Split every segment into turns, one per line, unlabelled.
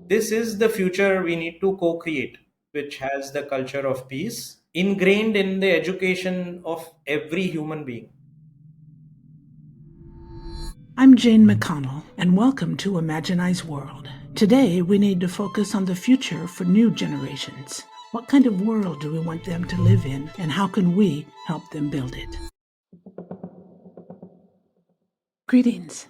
This is the future we need to co create, which has the culture of peace ingrained in the education of every human being.
I'm Jane McConnell, and welcome to Imaginize World. Today, we need to focus on the future for new generations. What kind of world do we want them to live in, and how can we help them build it? Greetings.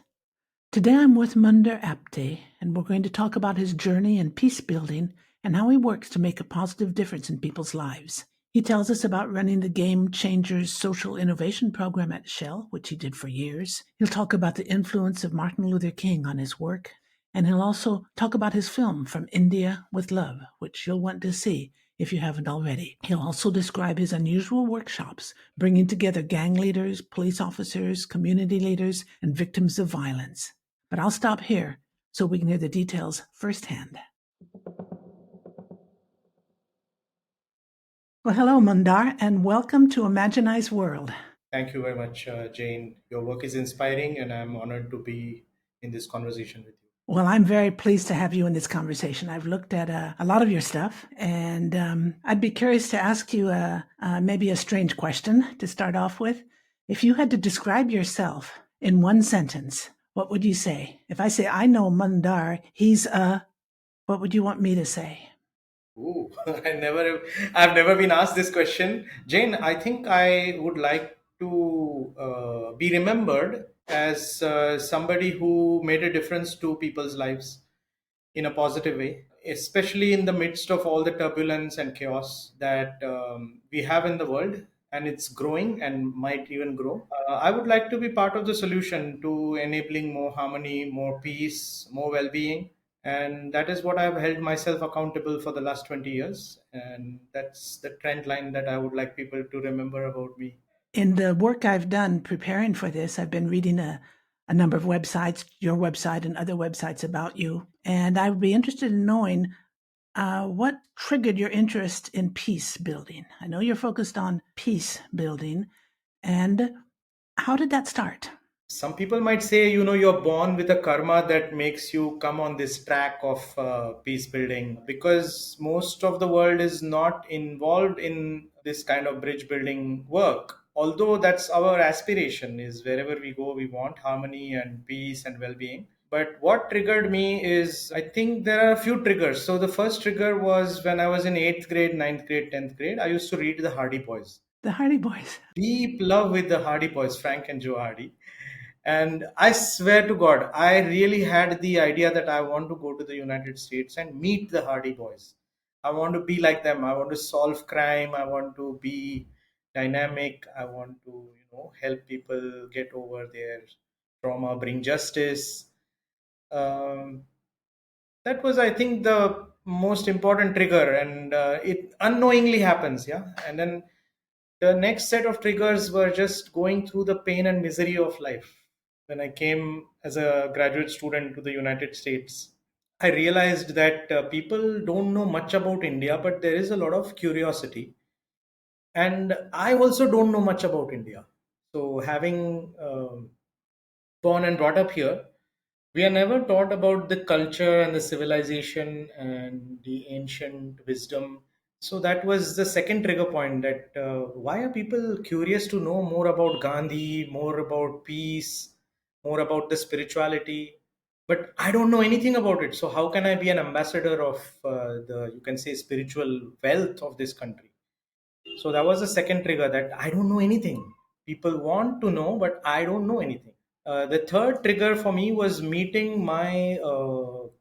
Today, I'm with Mandar Apte, and we're going to talk about his journey in peace building and how he works to make a positive difference in people's lives. He tells us about running the GameChanger's social innovation program at Shell, which he did for years. He'll talk about the influence of Martin Luther King on his work, and he'll also talk about his film From India with Love, which you'll want to see if you haven't already. He'll also describe his unusual workshops, bringing together gang leaders, police officers, community leaders, and victims of violence. But I'll stop here so we can hear the details firsthand. Well, hello, Mandar, and welcome to Imaginize World.
Thank you very much, Jane. Your work is inspiring, and I'm honored to be in this conversation with you.
Well, I'm very pleased to have you in this conversation. I've looked at a lot of your stuff, and I'd be curious to ask you maybe a strange question to start off with. If you had to describe yourself in one sentence, what would you say? If I say, I know Mandar, he's a, what would you want me to say?
Ooh, I've never been asked this question. Jane, I think I would like to be remembered as somebody who made a difference to people's lives in a positive way, especially in the midst of all the turbulence and chaos that we have in the world, and it's growing and might even grow. I would like to be part of the solution to enabling more harmony, more peace, more well being. And that is what I've held myself accountable for the last 20 years. And that's the trend line that I would like people to remember about me.
In the work I've done preparing for this, I've been reading a number of websites, your website and other websites about you. And I would be interested in knowing what triggered your interest in peace building. I know you're focused on peace building. And how did that start?
Some people might say, you're born with a karma that makes you come on this track of peace building, because most of the world is not involved in this kind of bridge building work. Although that's our aspiration, is wherever we go, we want harmony and peace and well-being. But what triggered me is, I think there are a few triggers. So the first trigger was when I was in 8th grade, ninth grade, 10th grade. I used to read the Hardy Boys.
The Hardy Boys.
Deep love with the Hardy Boys, Frank and Joe Hardy. And I swear to God, I really had the idea that I want to go to the United States and meet the Hardy Boys. I want to be like them. I want to solve crime. I want to be dynamic. I want to, help people get over their trauma, bring justice. Um, that was, I think, the most important trigger, and it unknowingly happens. Yeah. And then the next set of triggers were just going through the pain and misery of life. When I came as a graduate student to the United States, I realized that people don't know much about India, but there is a lot of curiosity. And I also don't know much about India. So, having born and brought up here, we are never taught about the culture and the civilization and the ancient wisdom. So that was the second trigger point, that why are people curious to know more about Gandhi, more about peace, more about the spirituality? But I don't know anything about it. So how can I be an ambassador of the, you can say, spiritual wealth of this country? So that was the second trigger, that I don't know anything. People want to know, but I don't know anything. The third trigger for me was meeting my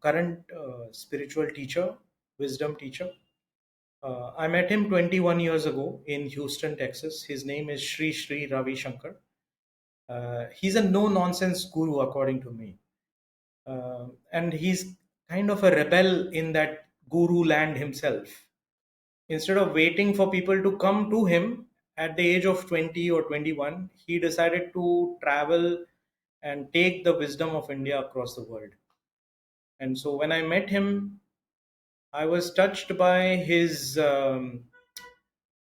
current spiritual teacher, wisdom teacher. I met him 21 years ago in Houston, Texas. His name is Sri Ravi Shankar. He's a no nonsense guru, according to me. And he's kind of a rebel in that guru land himself. Instead of waiting for people to come to him at the age of 20 or 21, he decided to travel and take the wisdom of India across the world. And so when I met him, I was touched by his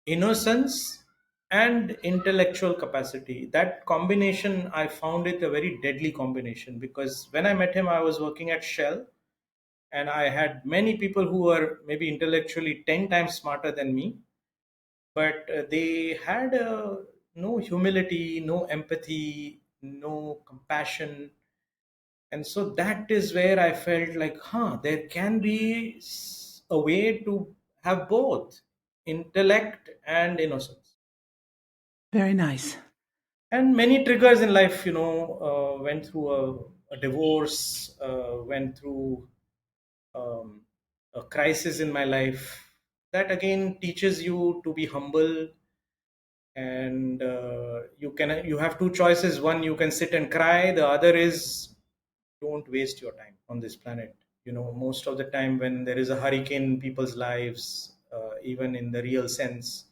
innocence and intellectual capacity. That combination, I found it a very deadly combination, because when I met him, I was working at Shell. And I had many people who were maybe intellectually 10 times smarter than me, but they had no humility, no empathy, no compassion. And so that is where I felt like, there can be a way to have both intellect and innocence.
Very nice.
And many triggers in life, went through a divorce, went through um, a crisis in my life. That again teaches you to be humble, and you have two choices. One, you can sit and cry. The other is, don't waste your time on this planet. Most of the time when there is a hurricane in people's lives, even in the real sense,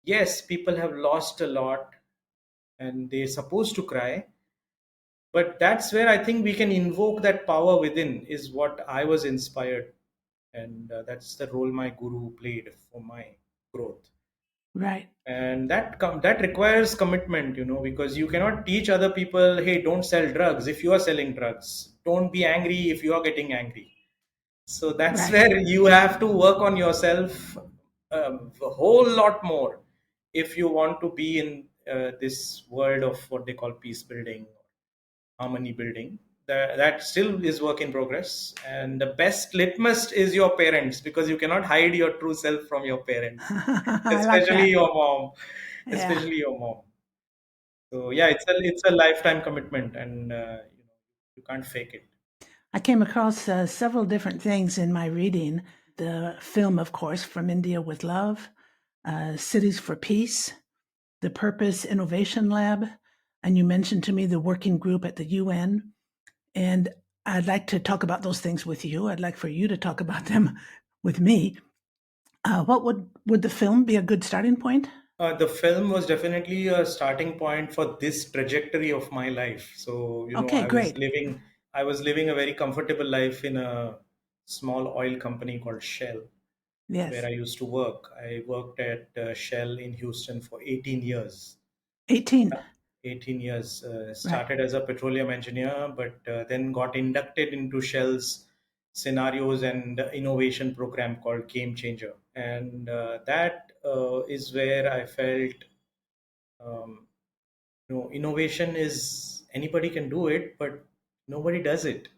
yes, people have lost a lot and they're supposed to cry, but that's where I think we can invoke that power within, is what I was inspired. And that's the role my guru played for my growth.
Right.
And that requires commitment, because you cannot teach other people, hey, don't sell drugs if you are selling drugs, don't be angry if you are getting angry. So that's
Right.
where you have to work on yourself a whole lot more if you want to be in this world of what they call peace building, harmony building. That still is work in progress, and the best litmus is your parents, because you cannot hide your true self from your parents,
I like
especially
that.
your mom,
Yeah.
especially your mom. So yeah, it's a lifetime commitment, and you can't fake it.
I came across several different things in my reading. The film, of course, From India with Love, Cities for Peace, the Purpose Innovation Lab, and you mentioned to me the working group at the UN. And I'd like to talk about those things with you. I'd like for you to talk about them with me. What would the film be a good starting point?
The film was definitely a starting point for this trajectory of my life. So,
Okay, great.
I was living a very comfortable life in a small oil company called Shell, where
Yes.
I used to work. I worked at Shell in Houston for 18 years.
18.
18 years.
Right.
Started as a petroleum engineer, but then got inducted into Shell's scenarios and innovation program called GameChanger. And that is where I felt, um, innovation is, anybody can do it, but nobody does it.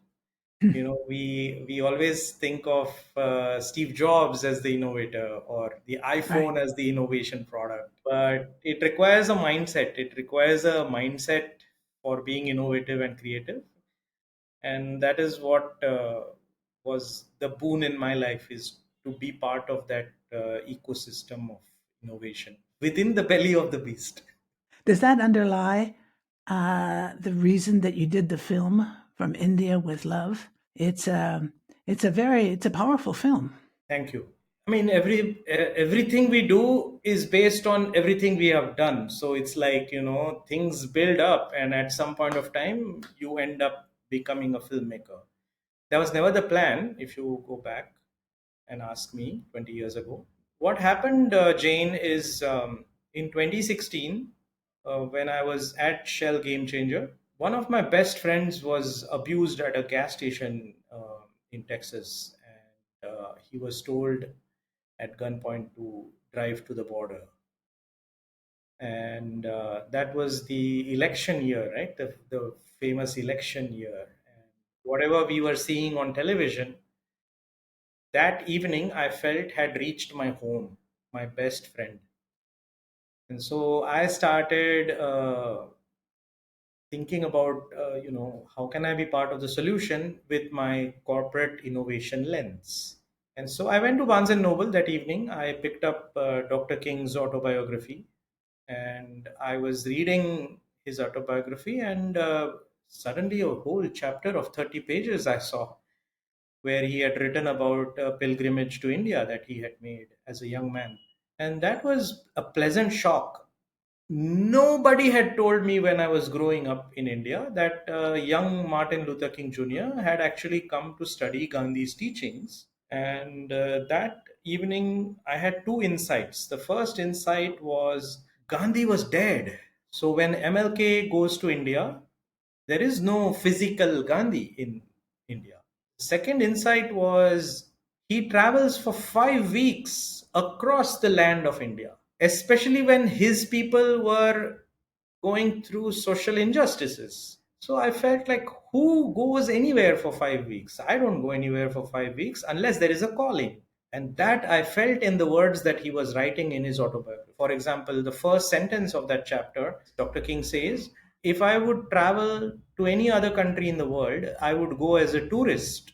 We always think of Steve Jobs as the innovator, or the
Right.
iPhone as the innovation product, but it requires a mindset. It requires a mindset for being innovative and creative, and that is what was the boon in my life, is to be part of that ecosystem of innovation within the belly of the beast.
Does that underlie the reason that you did the film From India with Love? It's a it's a powerful film.
Thank you. I mean, everything we do is based on everything we have done. So it's like, things build up, and at some point of time, you end up becoming a filmmaker. That was never the plan. If you go back and ask me 20 years ago, what happened, Jane, is in 2016, when I was at Shell Game Changer, one of my best friends was abused at a gas station in Texas, and he was told at gunpoint to drive to the border. And that was the election year, right? The famous election year. And whatever we were seeing on television, that evening I felt had reached my home, my best friend. And so I started thinking about, how can I be part of the solution with my corporate innovation lens. And so I went to Barnes and Noble that evening. I picked up Dr. King's autobiography, and I was reading his autobiography, and suddenly a whole chapter of 30 pages I saw, where he had written about a pilgrimage to India that he had made as a young man. And that was a pleasant shock. Nobody had told me when I was growing up in India that young Martin Luther King Jr. had actually come to study Gandhi's teachings. And that evening, I had two insights. The first insight was Gandhi was dead. So when MLK goes to India, there is no physical Gandhi in India. Second insight was he travels for 5 weeks across the land of India, especially when his people were going through social injustices. So I felt like, who goes anywhere for 5 weeks? I don't go anywhere for 5 weeks unless there is a calling. And that I felt in the words that he was writing in his autobiography. For example, the first sentence of that chapter, Dr. King says, if I would travel to any other country in the world, I would go as a tourist.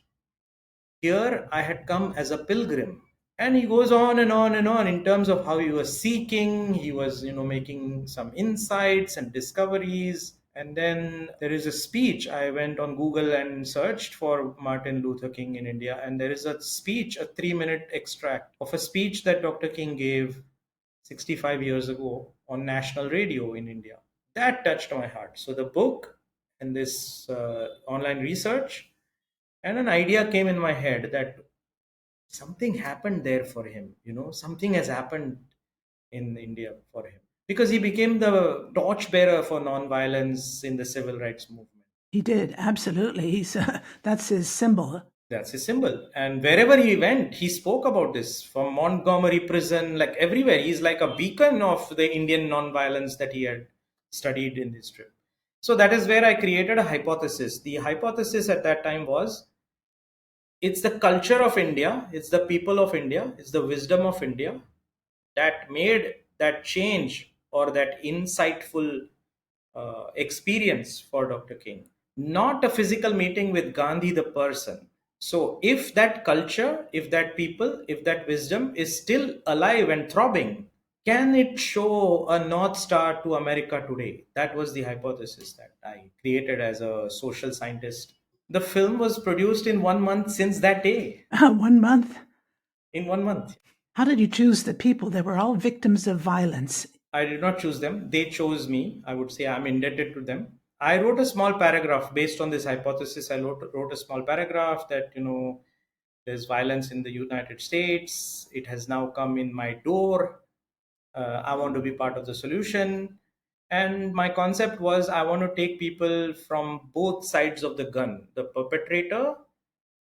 Here I had come as a pilgrim. And he goes on and on and on in terms of how he was seeking, he was, making some insights and discoveries. And then there is a speech. I went on Google and searched for Martin Luther King in India, and there is a speech, a 3-minute extract of a speech that Dr. King gave 65 years ago on national radio in India. That touched my heart. So the book and this online research, and an idea came in my head that something happened there for him. Something has happened in India for him, because he became the torchbearer for nonviolence in the civil rights movement.
He did, absolutely. He's that's his symbol.
That's his symbol. And wherever he went, he spoke about this, from Montgomery prison, like everywhere. He's like a beacon of the Indian nonviolence that he had studied in his trip. So that is where I created a hypothesis. The hypothesis at that time was, it's the culture of India, it's the people of India, it's the wisdom of India that made that change, or that insightful experience for Dr. King, not a physical meeting with Gandhi, the person. So, if that culture, if that people, if that wisdom is still alive and throbbing, can it show a North Star to America today? That was the hypothesis that I created as a social scientist. The film was produced in 1 month since that day.
1 month.
In 1 month.
How did you choose the people? They were all victims of violence.
I did not choose them. They chose me. I would say I'm indebted to them. I wrote a small paragraph based on this hypothesis. I wrote a small paragraph that, there's violence in the United States. It has now come in my door. I want to be part of the solution. And my concept was, I want to take people from both sides of the gun, the perpetrator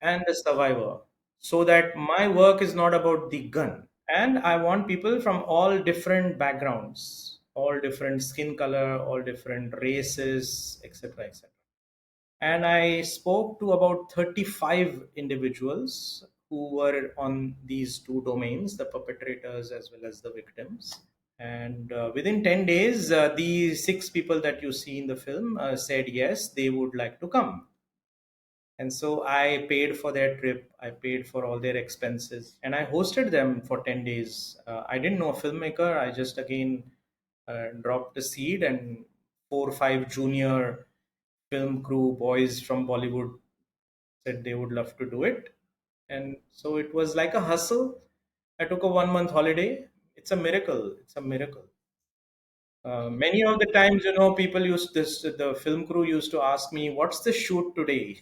and the survivor, so that my work is not about the gun. And I want people from all different backgrounds, all different skin color, all different races, etc., etc. And I spoke to about 35 individuals who were on these two domains, the perpetrators as well as the victims. And within 10 days, the six people that you see in the film said yes, they would like to come. And so I paid for their trip, I paid for all their expenses, and I hosted them for 10 days. I didn't know a filmmaker. I just again dropped the seed, and 4 or 5 junior film crew boys from Bollywood said they would love to do it. And so it was like a hustle. I took a 1 month holiday. It's a miracle. It's a miracle. Many of the times, people used this, the film crew used to ask me, what's the shoot today?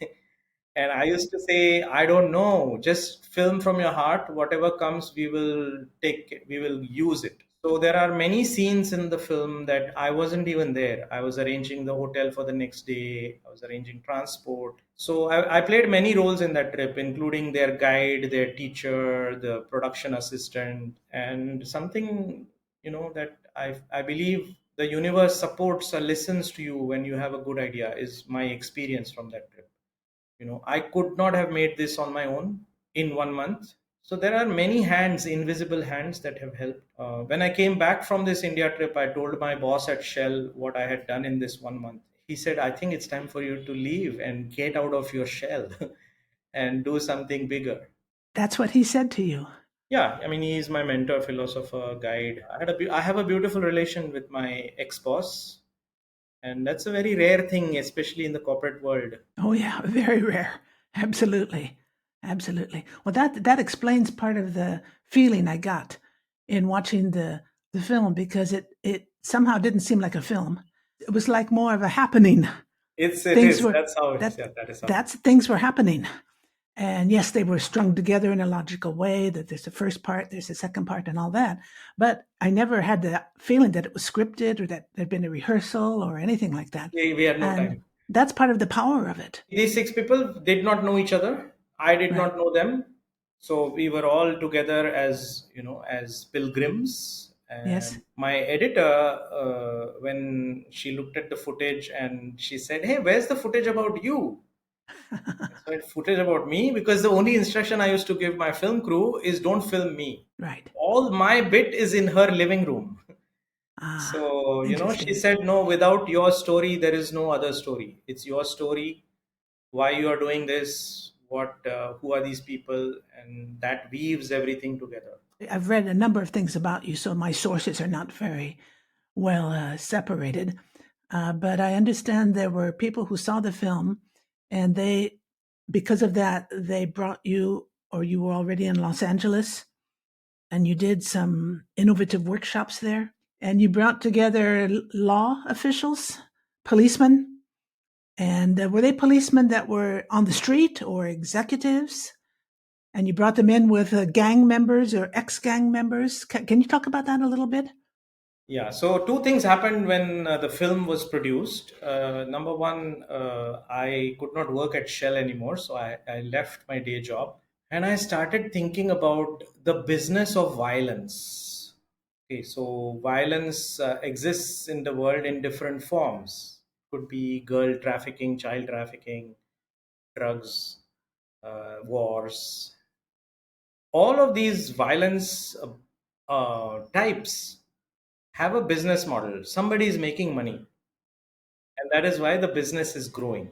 And I used to say, I don't know, just film from your heart. Whatever comes, we will take it, we will use it. So there are many scenes in the film that I wasn't even there. I was arranging the hotel for the next day, I was arranging transport. So I played many roles in that trip, including their guide, their teacher, the production assistant, and something, that I believe the universe supports or listens to you when you have a good idea, is my experience from that trip. I could not have made this on my own in 1 month. So there are many hands, invisible hands, that have helped. When I came back from this India trip, I told my boss at Shell what I had done in this 1 month. He said, I think it's time for you to leave and get out of your shell and do something bigger.
That's what he said to you.
Yeah, I mean, he is my mentor, philosopher, guide. I have a beautiful relation with my ex boss, and that's a very rare thing, especially in the corporate world.
Oh yeah, very rare. Absolutely. Absolutely. Well, that explains part of the feeling I got in watching the film, because it somehow didn't seem like a film. It was like more of a happening.
It
Things
is.
were
That's how it is.
that
Yeah, that is how.
that's things were happening. And yes, they were strung together in a logical way, that there's the first part, there's the second part, and all that. But I never had the feeling that it was scripted, or that there'd been a rehearsal or anything like that.
We had no
And
time.
that's part of the power of it.
These six people did not know each other. I did
Right.
not know them. So we were all together as, as pilgrims.
Yes.
And my editor, when she looked at the footage and she said, "Hey, where's the footage about you?" So I said, "Footage about me?" Because the only instruction I used to give my film crew is don't film me.
Right.
All my bit is in her living room.
Ah,
So, she
interesting.
said, "No, without your story, there is no other story. It's your story, why you are doing this, who are these people, and that weaves everything together."
I've read a number of things about you, so my sources are not very well separated. But I understand there were people who saw the film, and because of that, they brought you, or you were already in Los Angeles, and you did some innovative workshops there, and you brought together law officials, policemen, and were they policemen that were on the street or executives? And you brought them in with gang members or ex-gang members. Can you talk about that a little bit?
Yeah, so two things happened when the film was produced. Number one, I could not work at Shell anymore, so I left my day job and I started thinking about the business of violence. Okay, so violence exists in the world in different forms. Could be girl trafficking, child trafficking, drugs, wars. All of these violence types have a business model. Somebody is making money, and that is why the business is growing.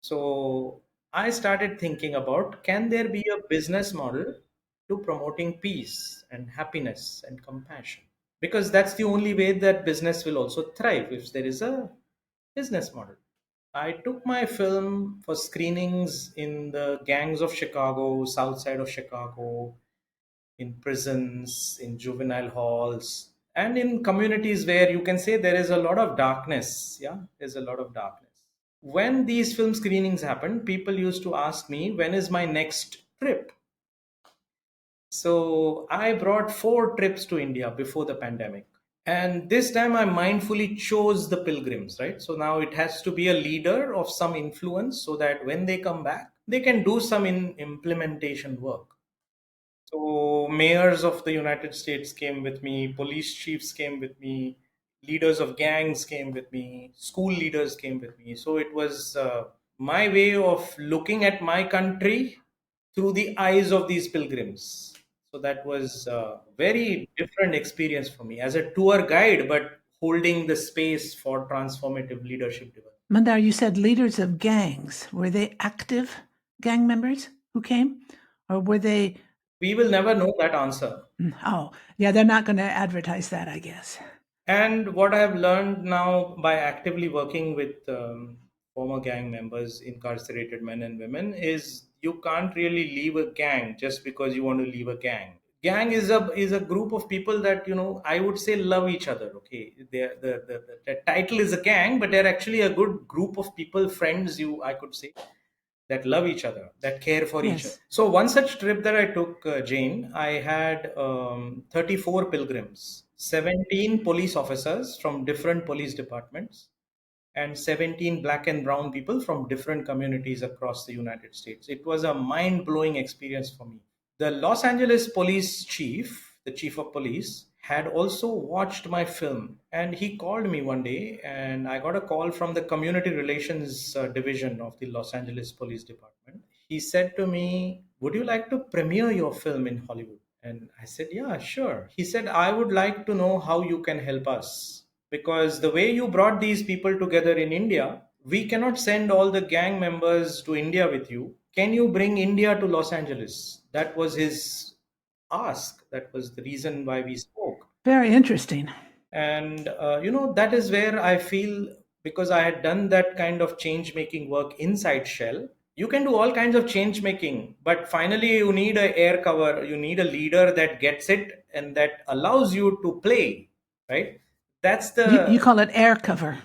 So I started thinking about, can there be a business model to promoting peace and happiness and compassion? Because that's the only way that business will also thrive, if there is a business model. I took my film for screenings in the gangs of Chicago, south side of Chicago, in prisons, in juvenile halls, and in communities where you can say there is a lot of darkness. Yeah, there's a lot of darkness. When these film screenings happened, people used to ask me, when is my next trip? So I brought 4 trips to India before the pandemic. And this time I mindfully chose the pilgrims, right? So now it has to be a leader of some influence so that when they come back, they can do some implementation work. So mayors of the United States came with me, police chiefs came with me, leaders of gangs came with me, school leaders came with me. So it was my way of looking at my country through the eyes of these pilgrims. So that was a very different experience for me as a tour guide, but holding the space for transformative leadership development.
Mandar, you said leaders of gangs. Were they active gang members who came? Or were they?
We will never know that answer.
Oh, yeah, they're not going to advertise that, I guess.
And what I have learned now by actively working with former gang members, incarcerated men and women, is you can't really leave a gang just because you want to leave a gang. Gang is a group of people that I would say love each other. Okay, the title is a gang, but they're actually a good group of people, friends. I could say that love each other, that care for each other.
Yes.
So one such trip that I took, Jane, I had 34 pilgrims, 17 police officers from different police departments, and 17 black and brown people from different communities across the United States. It was a mind blowing experience for me. The Los Angeles police chief, the chief of police, had also watched my film and he called me one day and I got a call from the community relations division of the Los Angeles Police Department. He said to me, "Would you like to premiere your film in Hollywood?" And I said, "Yeah, sure." He said, "I would like to know how you can help us, because the way you brought these people together in India, we cannot send all the gang members to India with you. Can you bring India to Los Angeles?" That was his ask. That was the reason why we spoke.
Very interesting.
And that is where I feel, because I had done that kind of change making work inside Shell. You can do all kinds of change making, but finally you need a air cover, you need a leader that gets it and that allows you to play, right? That's
You
the
call it air cover.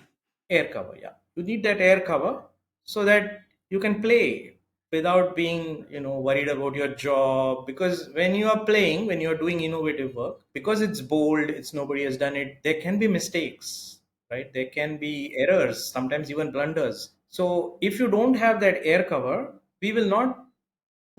air cover. Yeah, you need that air cover so that you can play without being worried about your job. Because when you are playing, when you are doing innovative work, because it's bold, it's nobody has done it, there can be mistakes, right? There can be errors, sometimes even blunders. So if you don't have that air cover, we will not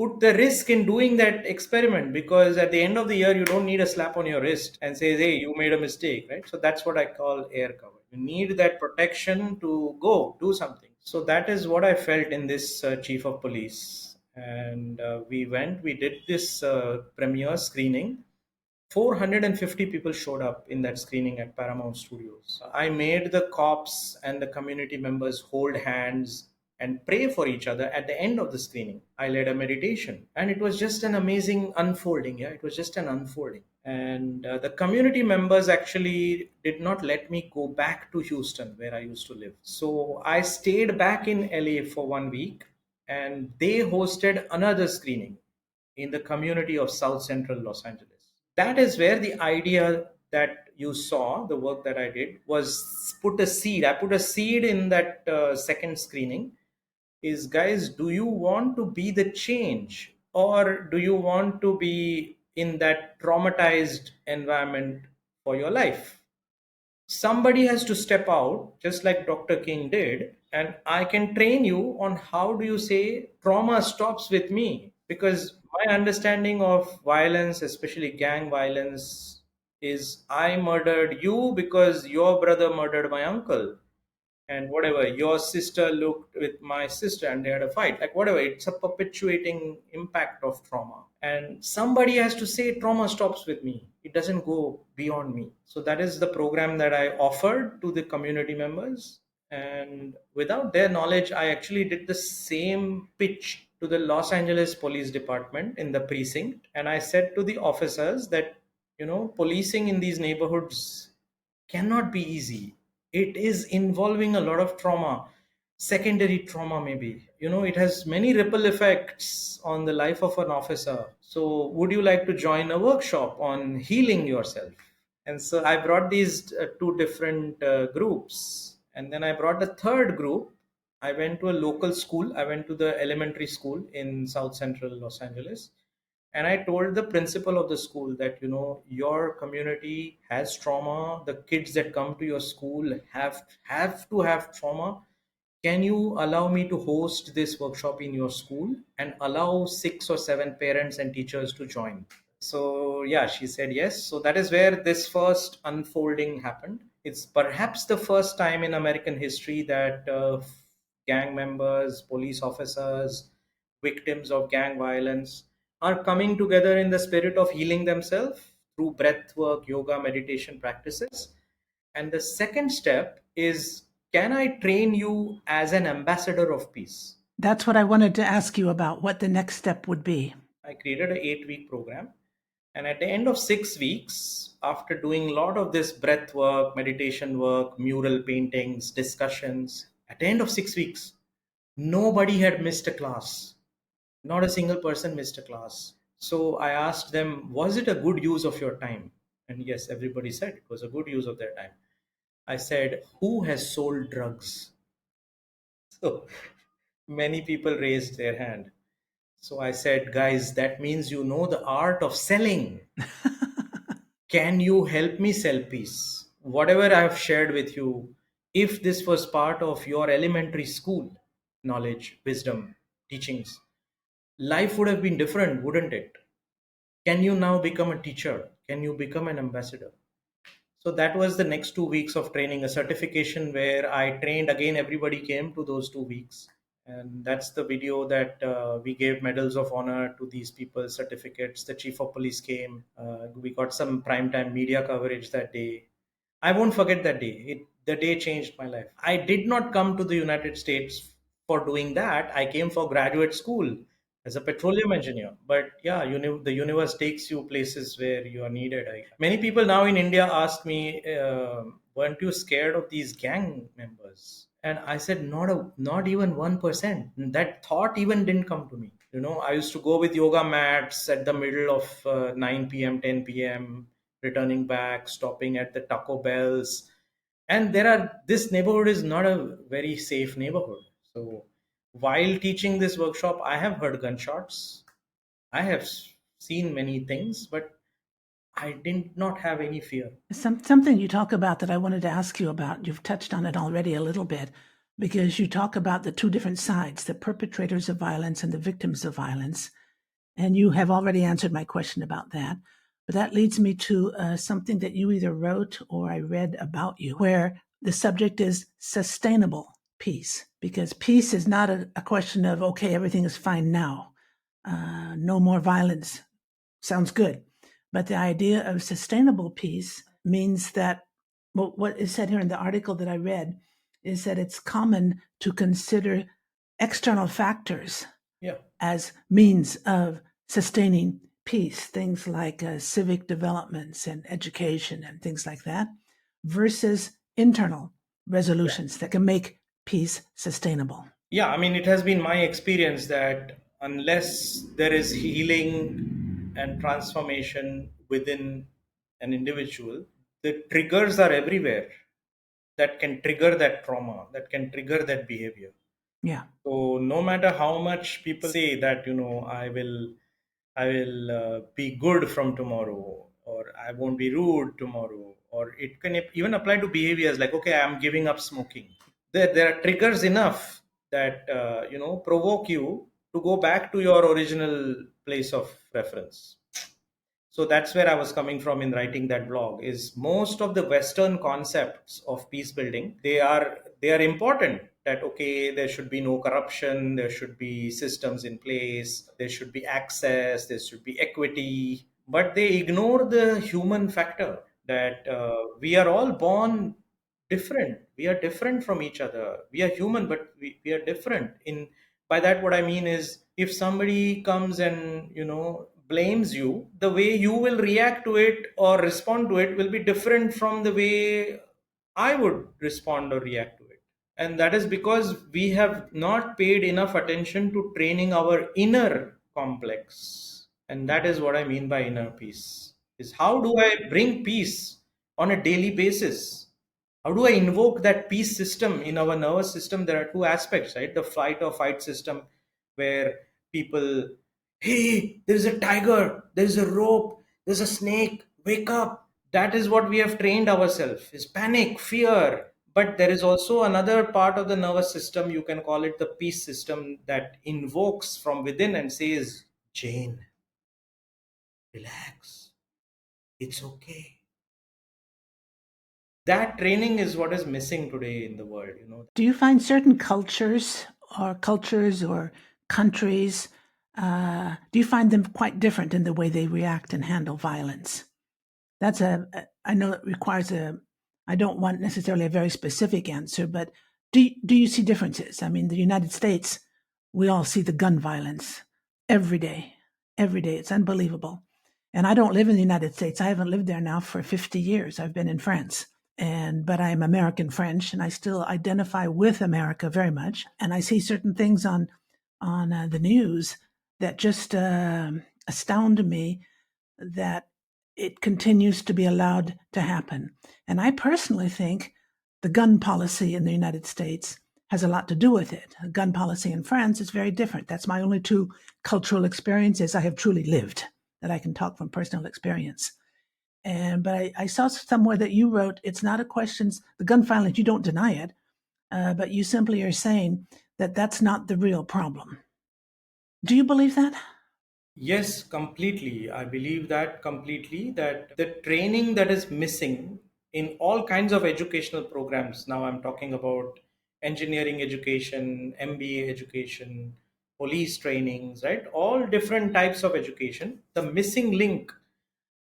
put the risk in doing that experiment, because at the end of the year you don't need a slap on your wrist and says, hey, you made a mistake, right? So that's what I call air cover. You need that protection to go do something. So that is what I felt in this chief of police. And we did this premiere screening. 450 people showed up in that screening at Paramount Studios. I made the cops and the community members hold hands and pray for each other at the end of the screening. I led a meditation, and it was just an amazing unfolding. Yeah, it was just an unfolding. And the community members actually did not let me go back to Houston, where I used to live. So I stayed back in LA for 1 week, and they hosted another screening in the community of South Central Los Angeles. That is where the idea that you saw, the work that I did, was put a seed. I put a seed in that second screening. Is, guys, do you want to be the change, or do you want to be in that traumatized environment for your life? Somebody has to step out, just like Dr. King did, and I can train you on how do you say trauma stops with me. Because my understanding of violence, especially gang violence, is I murdered you because your brother murdered my uncle, and whatever, your sister looked with my sister and they had a fight, like whatever, it's a perpetuating impact of trauma, and somebody has to say trauma stops with me, it doesn't go beyond me. So that is the program that I offered to the community members. And without their knowledge, I actually did the same pitch to the Los Angeles Police Department in the precinct, and I said to the officers that, policing in these neighborhoods cannot be easy. It is involving a lot of trauma, secondary trauma, maybe. It has many ripple effects on the life of an officer. So, would you like to join a workshop on healing yourself? And so I brought these two different groups. And then I brought a third group. I went to a local school. I went to the elementary school in South Central Los Angeles, and I told the principal of the school that, your community has trauma, the kids that come to your school have to have trauma. Can you allow me to host this workshop in your school and allow 6 or 7 parents and teachers to join? So yeah, she said yes. So that is where this first unfolding happened. It's perhaps the first time in American history that gang members, police officers, victims of gang violence are coming together in the spirit of healing themselves through breath work, yoga, meditation practices. And the second step is, can I train you as an ambassador of peace?
That's what I wanted to ask you about, what the next step would be.
I created an 8 week program. And at the end of 6 weeks, after doing a lot of this breath work, meditation work, mural paintings, discussions, at the end of 6 weeks, nobody had missed a class. Not a single person missed a class. So I asked them, was it a good use of your time? And yes, everybody said it was a good use of their time. I said, who has sold drugs? So many people raised their hand. So I said, guys, that means you know the art of selling. Can you help me sell peace? Whatever I have shared with you, if this was part of your elementary school knowledge, wisdom, teachings, life would have been different, wouldn't it? Can you now become a teacher? Can you become an ambassador? So that was the next 2 weeks of training, a certification where I trained again. Everybody came to those 2 weeks. And that's the video that we gave medals of honor to these people, certificates. The chief of police came. We got some primetime media coverage that day. I won't forget that day. The day changed my life. I did not come to the United States for doing that. I came for graduate school as a petroleum engineer. But yeah, the universe takes you places where you are needed. Many people now in India ask me, weren't you scared of these gang members? And I said, not even 1%. That thought even didn't come to me. I used to go with yoga mats at the middle of 9 p.m., 10 p.m., returning back, stopping at the Taco Bells. And this neighborhood is not a very safe neighborhood. So while teaching this workshop, I have heard gunshots. I have seen many things, but I did not have any fear.
Something you talk about that I wanted to ask you about, you've touched on it already a little bit, because you talk about the two different sides, the perpetrators of violence and the victims of violence. And you have already answered my question about that. But that leads me to something that you either wrote or I read about you, where the subject is sustainable peace, because peace is not a question of, okay, everything is fine now, no more violence. Sounds good. But the idea of sustainable peace means that, well, what is said here in the article that I read is that it's common to consider external factors
Yeah.
as means of sustaining peace, things like civic developments and education and things like that, versus internal
Yeah.
resolutions that can make peace sustainable.
Yeah, I mean, it has been my experience that unless there is healing and transformation within an individual, the triggers are everywhere that can trigger that trauma, that can trigger that behavior.
Yeah.
So no matter how much people say that, I will be good from tomorrow, or I won't be rude tomorrow, or it can even apply to behaviors like, okay, I'm giving up smoking. There are triggers enough that provoke you to go back to your original place of reference. So that's where I was coming from in writing that blog. Is most of the Western concepts of peace building, they are important, that okay, there should be no corruption, there should be systems in place, there should be access, there should be equity, but they ignore the human factor, that we are all born different. We are different from each other. We are human, but we are different. In By that, what I mean is, if somebody comes and blames you, the way you will react to it or respond to it will be different from the way I would respond or react to it. And that is because we have not paid enough attention to training our inner complex. And that is what I mean by inner peace. Is how do I bring peace on a daily basis? How do I invoke that peace system in our nervous system? There are two aspects, right? The flight or fight system, where people, hey, there's a tiger, there's a rope, there's a snake, wake up. That is what we have trained ourselves, is panic, fear. But there is also another part of the nervous system, you can call it the peace system, that invokes from within and says, Jane, relax, it's okay. That training is what is missing today in the world.
Do you find certain cultures or countries, do you find them quite different in the way they react and handle violence? I know it requires I don't want necessarily a very specific answer, but do you see differences? I mean, the United States, we all see the gun violence every day, every day. It's unbelievable. And I don't live in the United States. I haven't lived there now for 50 years. I've been in France. But I'm American French, and I still identify with America very much. And I see certain things on the news that just astound me, that it continues to be allowed to happen. And I personally think the gun policy in the United States has a lot to do with it. The gun policy in France is very different. That's my only two cultural experiences I have truly lived, that I can talk from personal experience. But I saw somewhere that you wrote, it's not a question, the gun violence, you don't deny it, but you simply are saying that that's not the real problem. Do you believe that?
Yes, completely. I believe that completely, that the training that is missing in all kinds of educational programs. Now I'm talking about engineering education, MBA education, police trainings, right? All different types of education. The missing link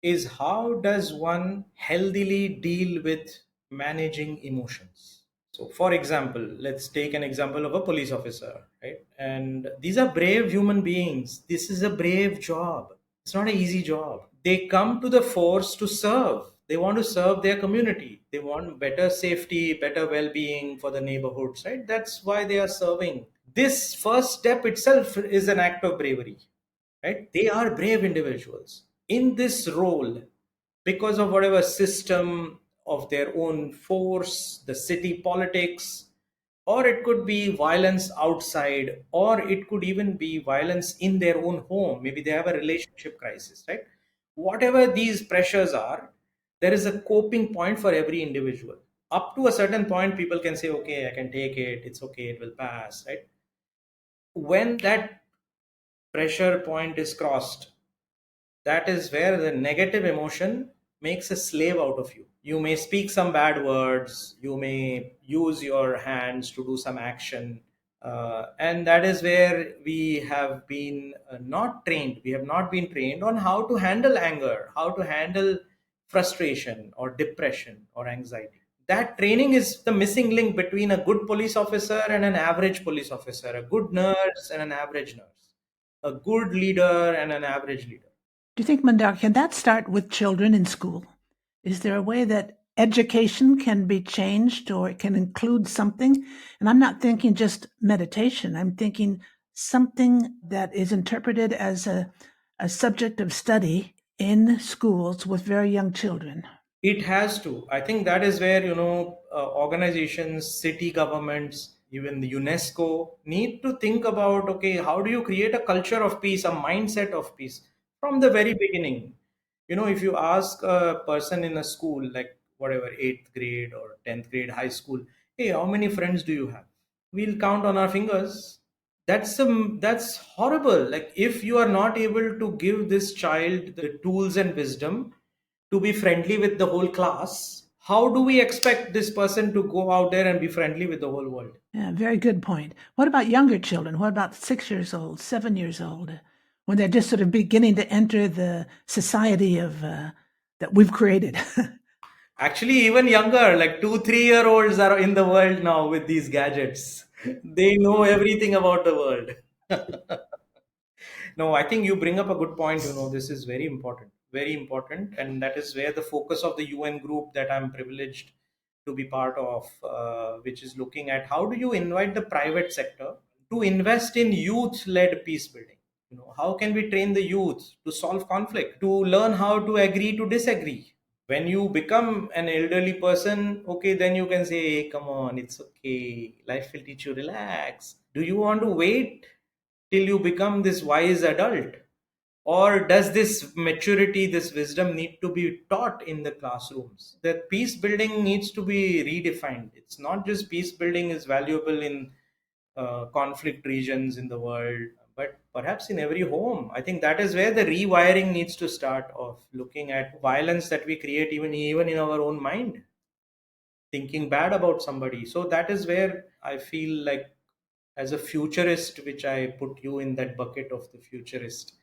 is, how does one healthily deal with managing emotions? So, for example, let's take an example of a police officer, right? And these are brave human beings. This is a brave job. It's not an easy job. They come to the force to serve. They want to serve their community. They want better safety, better well being for the neighborhoods, right? That's why they are serving. This first step itself is an act of bravery, right? They are brave individuals in this role because of whatever system of their own force, the city politics, or it could be violence outside, or it could even be violence in their own home. Maybe they have a relationship crisis, right? Whatever these pressures are, there is a coping point for every individual. Up to a certain point, people can say, okay, I can take it, it's okay, it will pass, right? When that pressure point is crossed, that is where the negative emotion makes a slave out of you. You may speak some bad words, you may use your hands to do some action, and that is where we have been not trained. We have not been trained on how to handle anger, how to handle frustration or depression or anxiety. That training is the missing link between a good police officer and an average police officer, a good nurse and an average nurse, a good leader and an average leader.
Do you think, Mandar, can that start with children in school? Is there a way that education can be changed or it can include something? And I'm not thinking just meditation, I'm thinking something that is interpreted as a subject of study in schools with very young children.
It has to. I think that is where, organizations, city governments, even the UNESCO need to think about, okay, how do you create a culture of peace, a mindset of peace from the very beginning? If you ask a person in a school, like whatever, eighth grade or 10th grade, high school, hey, how many friends do you have? We'll count on our fingers. That's horrible. Like, if you are not able to give this child the tools and wisdom to be friendly with the whole class, how do we expect this person to go out there and be friendly with the whole world?
Yeah, very good point. What about younger children? What about 6 years old, 7 years old, when they're just sort of beginning to enter the society of that we've created?
Actually, even younger, like 2 3 year olds are in the world now with these gadgets. They know everything about the world. No, I think you bring up a good point. This is very important, and that is where the focus of the UN group that I'm privileged to be part of, which is looking at how do you invite the private sector to invest in youth-led peace building. How can we train the youth to solve conflict, to learn how to agree to disagree? When you become an elderly person, okay, then you can say, hey, come on, it's okay. Life will teach you, relax. Do you want to wait till you become this wise adult? Or does this maturity, this wisdom need to be taught in the classrooms? That peace building needs to be redefined. It's not just peace building is valuable in conflict regions in the world, but perhaps in every home. I think that is where the rewiring needs to start, of looking at violence that we create even in our own mind, thinking bad about somebody. So that is where I feel like, as a futurist, which I put you in that bucket of the futurist,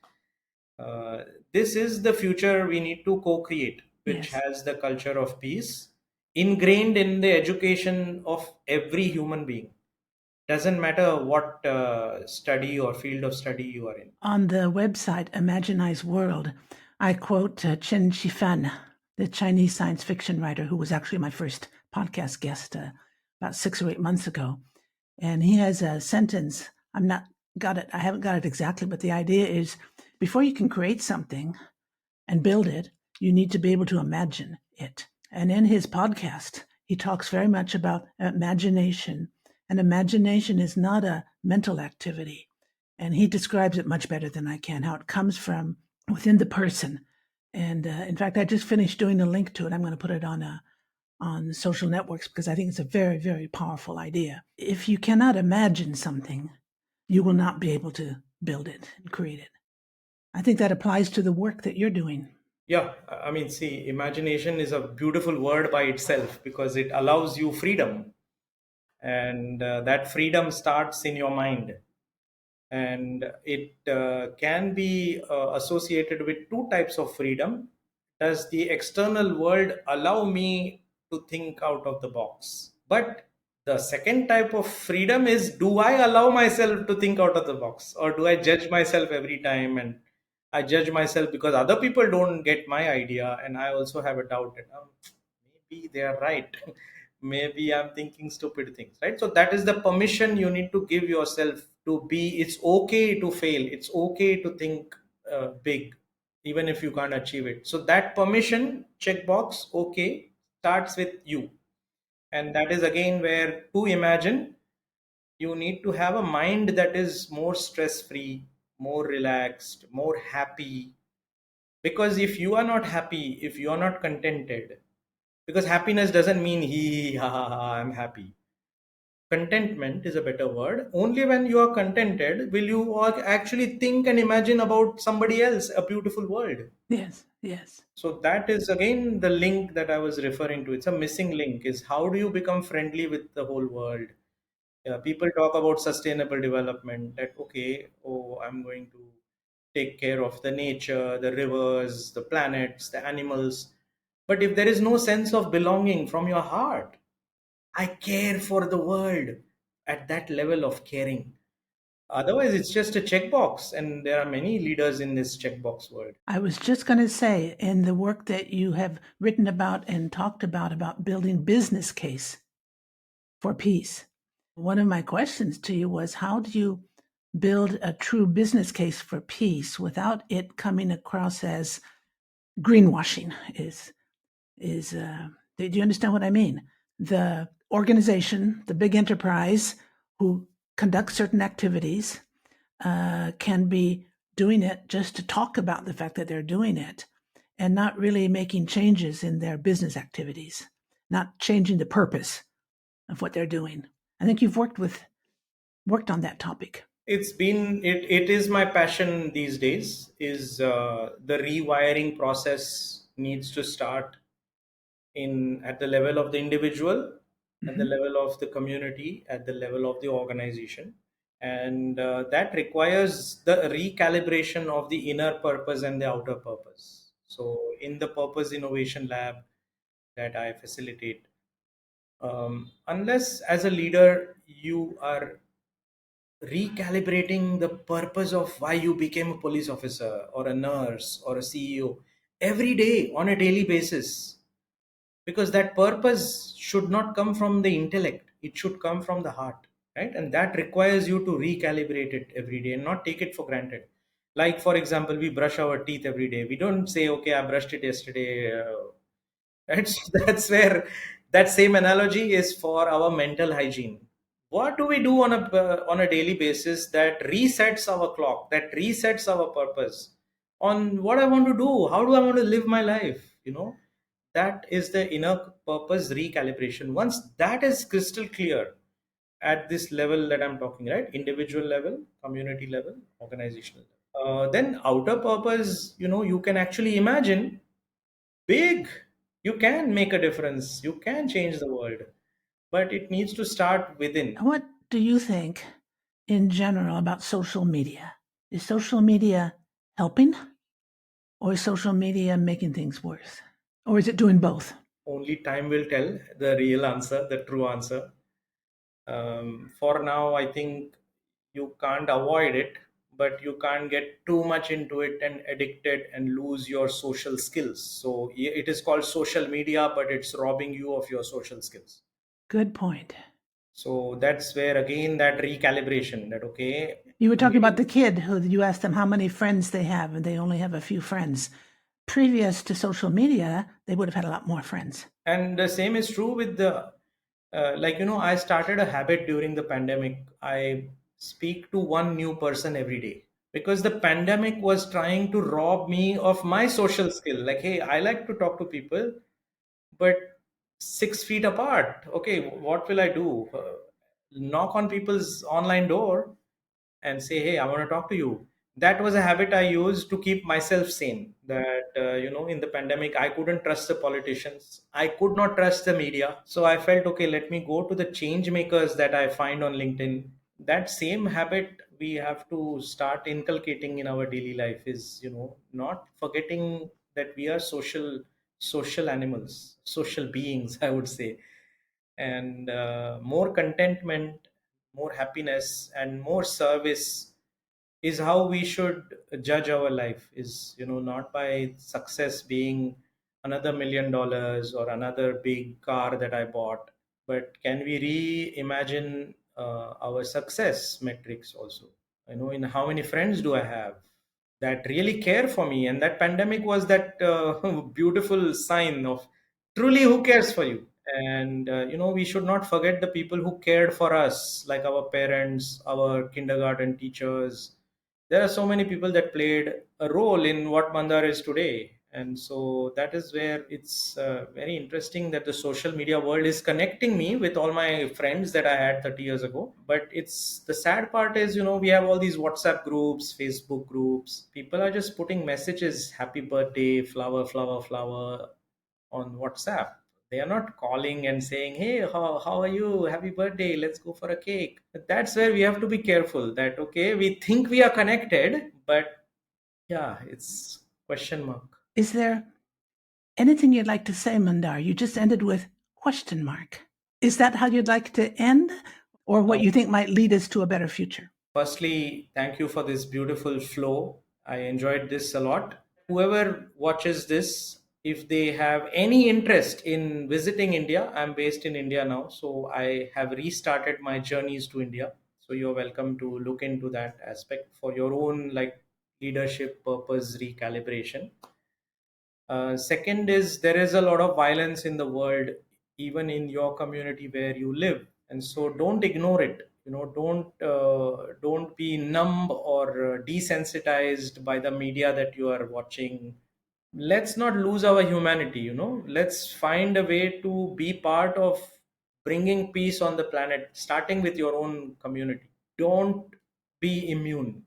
uh, this is the future we need to co-create, which
Yes.
has the culture of peace ingrained in the education of every human being. Doesn't matter what study or field of study you are in.
On the website Imaginize World, I quote Chen Shifan, the Chinese science fiction writer who was actually my first podcast guest about 6 or 8 months ago. And he has a sentence. I haven't got it exactly, but the idea is before you can create something and build it, you need to be able to imagine it. And in his podcast, he talks very much about imagination. And imagination is not a mental activity. And he describes it much better than I can, how it comes from within the person. And in fact, I just finished doing a link to it. I'm going to put it on social networks because I think it's a very, very powerful idea. If you cannot imagine something, you will not be able to build it and create it. I think that applies to the work that you're doing.
Yeah, I mean, see, imagination is a beautiful word by itself because it allows you freedom, and that freedom starts in your mind. And it can be associated with two types of freedom. Does the external world allow me to think out of the box? But the second type of freedom is, do I allow myself to think out of the box, or do I judge myself every time? And I judge myself because other people don't get my idea, and I also have a doubt that maybe they are right. Maybe I'm thinking stupid things, right? So that is the permission you need to give yourself to be. It's okay to fail. It's okay to think big, even if you can't achieve it. So that permission checkbox, okay, starts with you. And that is again where, to imagine, you need to have a mind that is more stress free, more relaxed, more happy. Because if you are not happy, if you are not contented, because happiness doesn't mean he ha ha ha, I'm happy. Contentment is a better word. Only when you are contented will you actually think and imagine about somebody else, a beautiful world.
Yes, yes.
So that is again the link that I was referring to. It's a missing link, is how do you become friendly with the whole world? People talk about sustainable development, that okay, oh, I'm going to take care of the nature, the rivers, the planets, the animals. But if there is no sense of belonging from your heart, I care for the world at that level of caring. Otherwise, it's just a checkbox, and there are many leaders in this checkbox world.
I was just going to say, in the work that you have written about and talked about building business case for peace, one of my questions to you was, how do you build a true business case for peace without it coming across as greenwashing? Do you understand what I mean? The organization, the big enterprise who conducts certain activities can be doing it just to talk about the fact that they're doing it and not really making changes in their business activities, not changing the purpose of what they're doing. I think you've worked on that topic.
It is my passion these days, is the rewiring process needs to start in at the level of the individual, at the
Mhm.
level of the community, at the level of the organization. And that requires the recalibration of the inner purpose and the outer purpose. So in the purpose innovation lab that I facilitate, unless as a leader you are recalibrating the purpose of why you became a police officer or a nurse or a CEO every day on a daily basis, because that purpose should not come from the intellect, it should come from the heart, right? And that requires you to recalibrate it every day and not take it for granted. Like for example, we brush our teeth every day. We don't say, okay, I brushed it yesterday, right? So that's where that same analogy is for our mental hygiene. What do we do on a daily basis that resets our clock, that resets our purpose on what I want to do, how do I want to live my life, that is the inner purpose recalibration. Once that is crystal clear at this level that I'm talking, right, individual level, community level, organizational level, then outer purpose, you can actually imagine big. You can make a difference, you can change the world, but it needs to start within.
What do you think in general about social media? Is social media helping, or is social media making things worse? Or is it doing both?
Only time will tell the real answer, the true answer. For now, I think you can't avoid it, but you can't get too much into it and addicted and lose your social skills. So it is called social media, but it's robbing you of your social skills.
Good point.
So that's where again that recalibration, that okay,
You were talking about
maybe.
the kid who you asked them how many friends they have, and they only have a few friends. Previous to social media, they would have had a lot more friends.
And the same is true with the I started a habit during the pandemic. I speak to one new person every day, because the pandemic was trying to rob me of my social skill. Like, hey, I like to talk to people, but 6 feet apart. Okay, what will I do? Knock on people's online door and say, hey, I want to talk to you. That was a habit I used to keep myself sane. That, in the pandemic, I couldn't trust the politicians. I could not trust the media. So I felt, okay, let me go to the change makers that I find on LinkedIn. That same habit we have to start inculcating in our daily life, is, not forgetting that we are social animals, social beings, I would say. And more contentment, more happiness, and more service is how we should judge our life. Is, not by success being another $1 million or another big car that I bought, but can we reimagine our success metrics also? In how many friends do I have that really care for me? And that pandemic was that beautiful sign of truly who cares for you. And we should not forget the people who cared for us, like our parents, our kindergarten teachers. There are so many people that played a role in what Mandar is today. And so that is where it's very interesting that the social media world is connecting me with all my friends that I had 30 years ago. But it's the sad part is, we have all these WhatsApp groups, Facebook groups. People are just putting messages, happy birthday, flower, flower, flower, on WhatsApp. They are not calling and saying, hey, how are you? Happy birthday. Let's go for a cake. But that's where we have to be careful that, okay, we think we are connected, but yeah, it's question mark.
Is there anything you'd like to say, Mandar? You just ended with question mark. Is that how you'd like to end, or what you think might lead us to a better future?
Firstly, thank you for this beautiful flow. I enjoyed this a lot. Whoever watches this, if they have any interest in visiting India, I'm based in India now, so I have restarted my journeys to India. So you're welcome to look into that aspect for your own like leadership purpose recalibration. Second is there is a lot of violence in the world, even in your community where you live, and so don't ignore it. Don't be numb or desensitized by the media that you are watching. Let's not lose our humanity. Let's find a way to be part of bringing peace on the planet, starting with your own community. Don't be immune.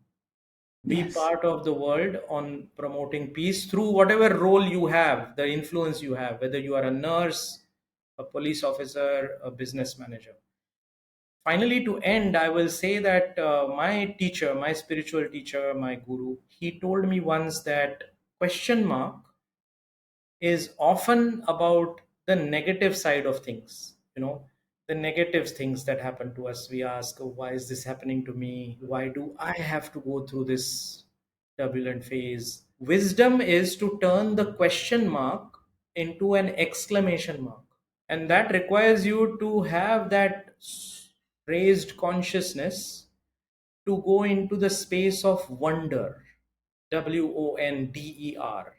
Be
Yes.
part of the world on promoting peace through whatever role you have, the influence you have, whether you are a nurse, a police officer, a business manager. Finally, to end, I will say that my teacher, my spiritual teacher, my guru, he told me once that question mark is often about the negative side of things. The negative things that happen to us. We ask, oh, why is this happening to me? Why do I have to go through this turbulent phase? Wisdom is to turn the question mark into an exclamation mark. And that requires you to have that raised consciousness to go into the space of wonder. WONDER.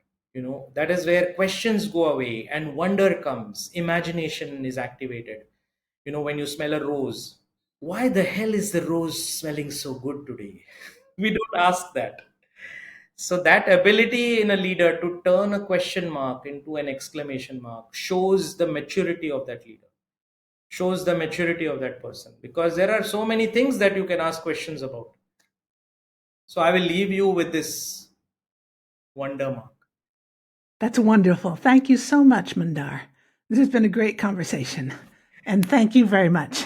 That is where questions go away and wonder comes. Imagination is activated. When you smell a rose, why the hell is the rose smelling so good today? We don't ask that. So, that ability in a leader to turn a question mark into an exclamation mark shows the maturity of that leader, shows the maturity of that person, because there are so many things that you can ask questions about. So, I will leave you with this wonder mark.
That's wonderful. Thank you so much, Mandar. This has been a great conversation. And thank you very much.